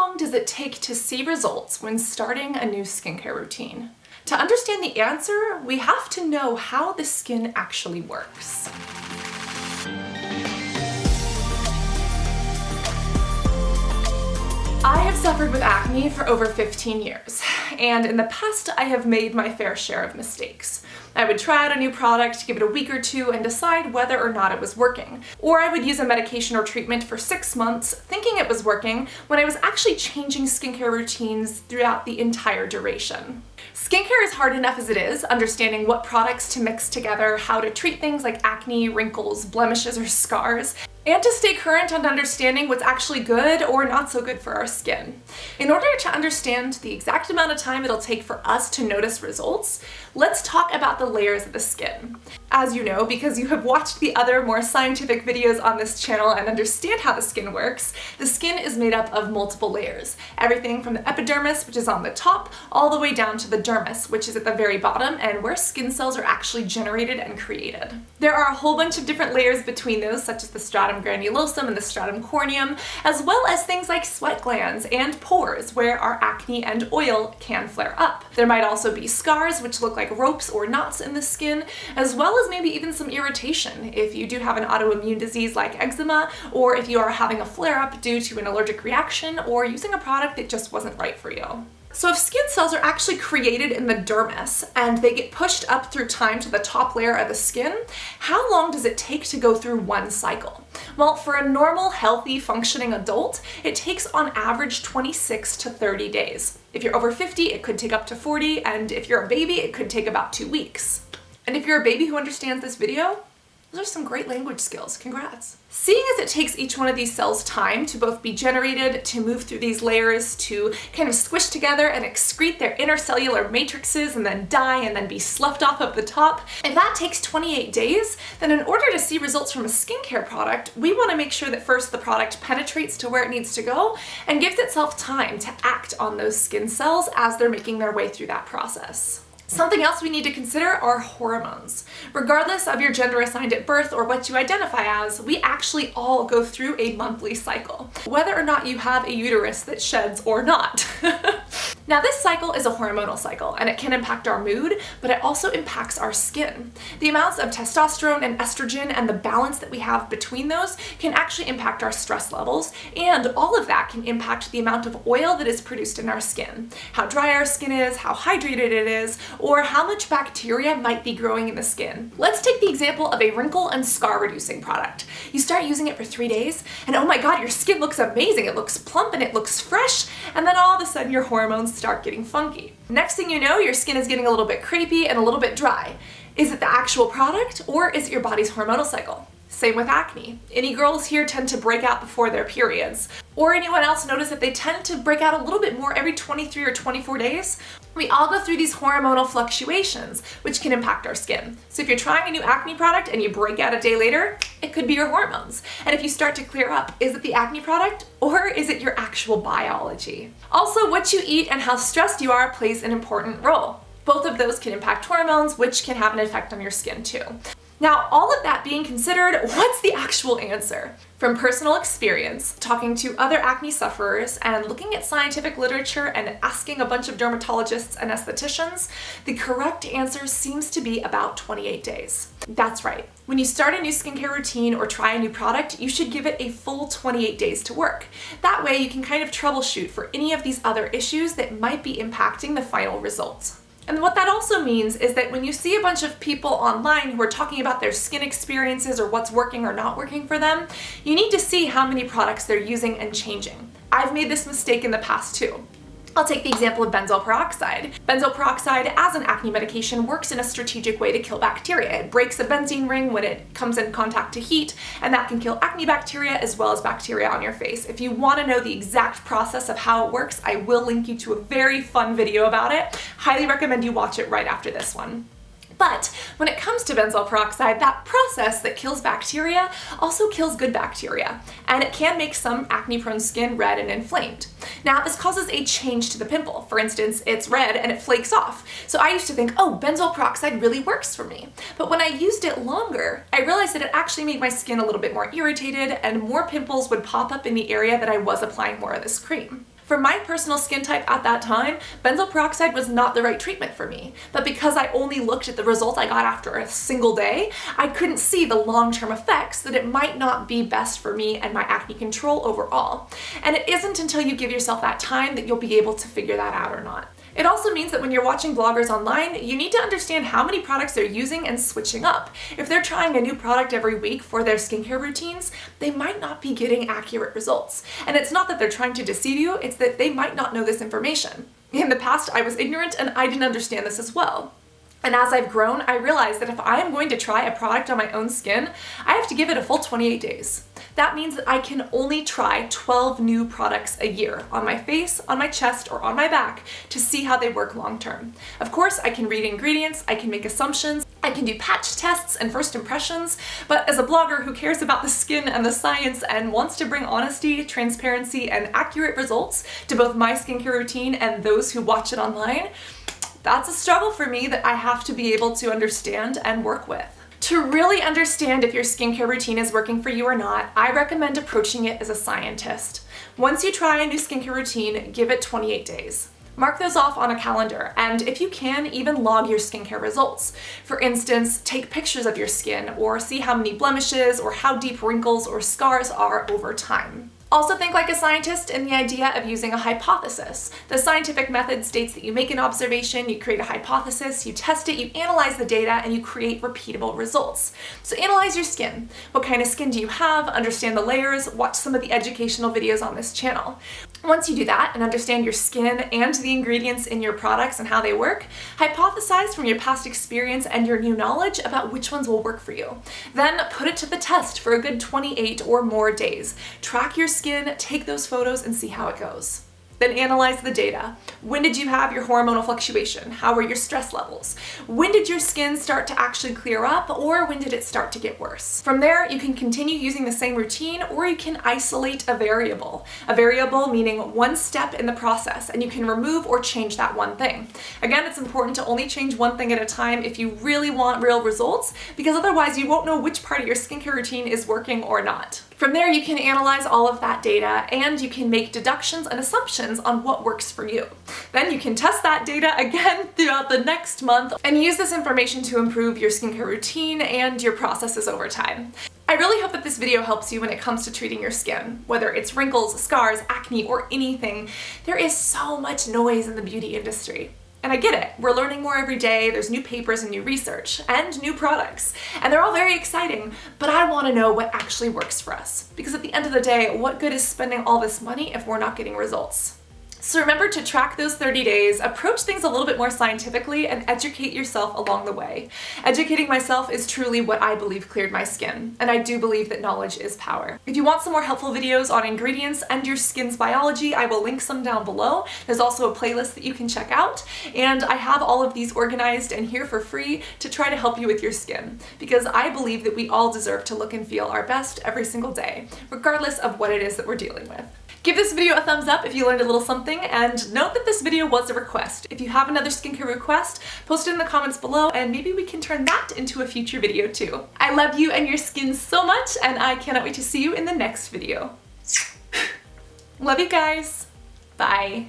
long does it take to see results when starting a new skincare routine? To understand the answer, we have to know how the skin actually works. I have suffered with acne for over 15 years, and in the past I have made my fair share of mistakes. I would try out a new product, give it a week or two, and decide whether or not it was working. Or I would use a medication or treatment for 6 months, thinking it was working, when I was actually changing skincare routines throughout the entire duration. Skincare is hard enough as it is, understanding what products to mix together, how to treat things like acne, wrinkles, blemishes, or scars, and to stay current on understanding what's actually good or not so good for our skin. In order to understand the exact amount of time it'll take for us to notice results, let's talk about the layers of the skin. As you know, because you have watched the other more scientific videos on this channel and understand how the skin works, the skin is made up of multiple layers. Everything from the epidermis, which is on the top, all the way down to the dermis, which is at the very bottom and where skin cells are actually generated and created. There are a whole bunch of different layers between those, such as the stratum granulosum and the stratum corneum, as well as things like sweat glands and pores, where our acne and oil can flare up. There might also be scars, which look like ropes or knots in the skin, as well as maybe even some irritation if you do have an autoimmune disease like eczema, or if you are having a flare-up due to an allergic reaction or using a product that just wasn't right for you. So if skin cells are actually created in the dermis and they get pushed up through time to the top layer of the skin, how long does it take to go through one cycle? Well, for a normal, healthy, functioning adult, it takes on average 26 to 30 days. If you're over 50, it could take up to 40, and if you're a baby, it could take about 2 weeks. And if you're a baby who understands this video, those are some great language skills. Congrats. Seeing as it takes each one of these cells time to both be generated, to move through these layers, to kind of squish together and excrete their intercellular matrices and then die and then be sloughed off of the top, if that takes 28 days, then in order to see results from a skincare product, we want to make sure that first the product penetrates to where it needs to go and gives itself time to act on those skin cells as they're making their way through that process. Something else we need to consider are hormones. Regardless of your gender assigned at birth or what you identify as, we actually all go through a monthly cycle, whether or not you have a uterus that sheds or not. Now, this cycle is a hormonal cycle, and it can impact our mood, but it also impacts our skin. The amounts of testosterone and estrogen and the balance that we have between those can actually impact our stress levels, and all of that can impact the amount of oil that is produced in our skin, how dry our skin is, how hydrated it is, or how much bacteria might be growing in the skin. Let's take the example of a wrinkle and scar reducing product. You start using it for 3 days, and oh my god, your skin looks amazing, it looks plump and it looks fresh, and then all of a sudden your hormones start getting funky. Next thing you know, your skin is getting a little bit crepey and a little bit dry. Is it the actual product, or is it your body's hormonal cycle? Same with acne. Any girls here tend to break out before their periods? Or anyone else notice that they tend to break out a little bit more every 23 or 24 days? We all go through these hormonal fluctuations, which can impact our skin. So if you're trying a new acne product and you break out a day later, it could be your hormones. And if you start to clear up, is it the acne product, or is it your actual biology? Also, what you eat and how stressed you are plays an important role. Both of those can impact hormones, which can have an effect on your skin too. Now, all of that being considered, what's the actual answer? From personal experience, talking to other acne sufferers and looking at scientific literature and asking a bunch of dermatologists and estheticians, the correct answer seems to be about 28 days. That's right. When you start a new skincare routine or try a new product, you should give it a full 28 days to work. That way you can kind of troubleshoot for any of these other issues that might be impacting the final results. And what that also means is that when you see a bunch of people online who are talking about their skin experiences or what's working or not working for them, you need to see how many products they're using and changing. I've made this mistake in the past too. I'll take the example of benzoyl peroxide. Benzoyl peroxide as an acne medication works in a strategic way to kill bacteria. It breaks the benzene ring when it comes in contact to heat, and that can kill acne bacteria as well as bacteria on your face. If you want to know the exact process of how it works, I will link you to a very fun video about it. Highly recommend you watch it right after this one. But when it comes to benzoyl peroxide, that process that kills bacteria also kills good bacteria, and it can make some acne-prone skin red and inflamed. Now, this causes a change to the pimple. For instance, it's red and it flakes off. So I used to think, oh, benzoyl peroxide really works for me. But when I used it longer, I realized that it actually made my skin a little bit more irritated and more pimples would pop up in the area that I was applying more of this cream. For my personal skin type at that time, benzoyl peroxide was not the right treatment for me. But because I only looked at the results I got after a single day, I couldn't see the long-term effects that it might not be best for me and my acne control overall. And it isn't until you give yourself that time that you'll be able to figure that out or not. It also means that when you're watching bloggers online, you need to understand how many products they're using and switching up. If they're trying a new product every week for their skincare routines, they might not be getting accurate results. And it's not that they're trying to deceive you, it's that they might not know this information. In the past, I was ignorant and I didn't understand this as well. And as I've grown, I realized that if I am going to try a product on my own skin, I have to give it a full 28 days. That means that I can only try 12 new products a year on my face, on my chest, or on my back to see how they work long term. Of course, I can read ingredients, I can make assumptions, I can do patch tests and first impressions, but as a blogger who cares about the skin and the science and wants to bring honesty, transparency, and accurate results to both my skincare routine and those who watch it online, that's a struggle for me that I have to be able to understand and work with. To really understand if your skincare routine is working for you or not, I recommend approaching it as a scientist. Once you try a new skincare routine, give it 28 days. Mark those off on a calendar, and if you can, even log your skincare results. For instance, take pictures of your skin, or see how many blemishes or how deep wrinkles or scars are over time. Also think like a scientist in the idea of using a hypothesis. The scientific method states that you make an observation, you create a hypothesis, you test it, you analyze the data, and you create repeatable results. So analyze your skin. What kind of skin do you have? Understand the layers, watch some of the educational videos on this channel. Once you do that and understand your skin and the ingredients in your products and how they work, hypothesize from your past experience and your new knowledge about which ones will work for you. Then put it to the test for a good 28 or more days. Track your skin, take those photos, and see how it goes. Then analyze the data. When did you have your hormonal fluctuation? How were your stress levels? When did your skin start to actually clear up, or when did it start to get worse? From there, you can continue using the same routine, or you can isolate a variable. A variable meaning one step in the process, and you can remove or change that one thing. Again, it's important to only change one thing at a time if you really want real results, because otherwise you won't know which part of your skincare routine is working or not. From there, you can analyze all of that data and you can make deductions and assumptions on what works for you. Then you can test that data again throughout the next month and use this information to improve your skincare routine and your processes over time. I really hope that this video helps you when it comes to treating your skin. Whether it's wrinkles, scars, acne, or anything, there is so much noise in the beauty industry. And I get it, we're learning more every day, there's new papers and new research, and new products, and they're all very exciting, but I want to know what actually works for us. Because at the end of the day, what good is spending all this money if we're not getting results? So remember to track those 30 days, approach things a little bit more scientifically, and educate yourself along the way. Educating myself is truly what I believe cleared my skin, and I do believe that knowledge is power. If you want some more helpful videos on ingredients and your skin's biology, I will link some down below. There's also a playlist that you can check out, and I have all of these organized and here for free to try to help you with your skin, because I believe that we all deserve to look and feel our best every single day, regardless of what it is that we're dealing with. Give this video a thumbs up if you learned a little something, and note that this video was a request. If you have another skincare request, post it in the comments below and maybe we can turn that into a future video too. I love you and your skin so much, and I cannot wait to see you in the next video. Love you guys. Bye.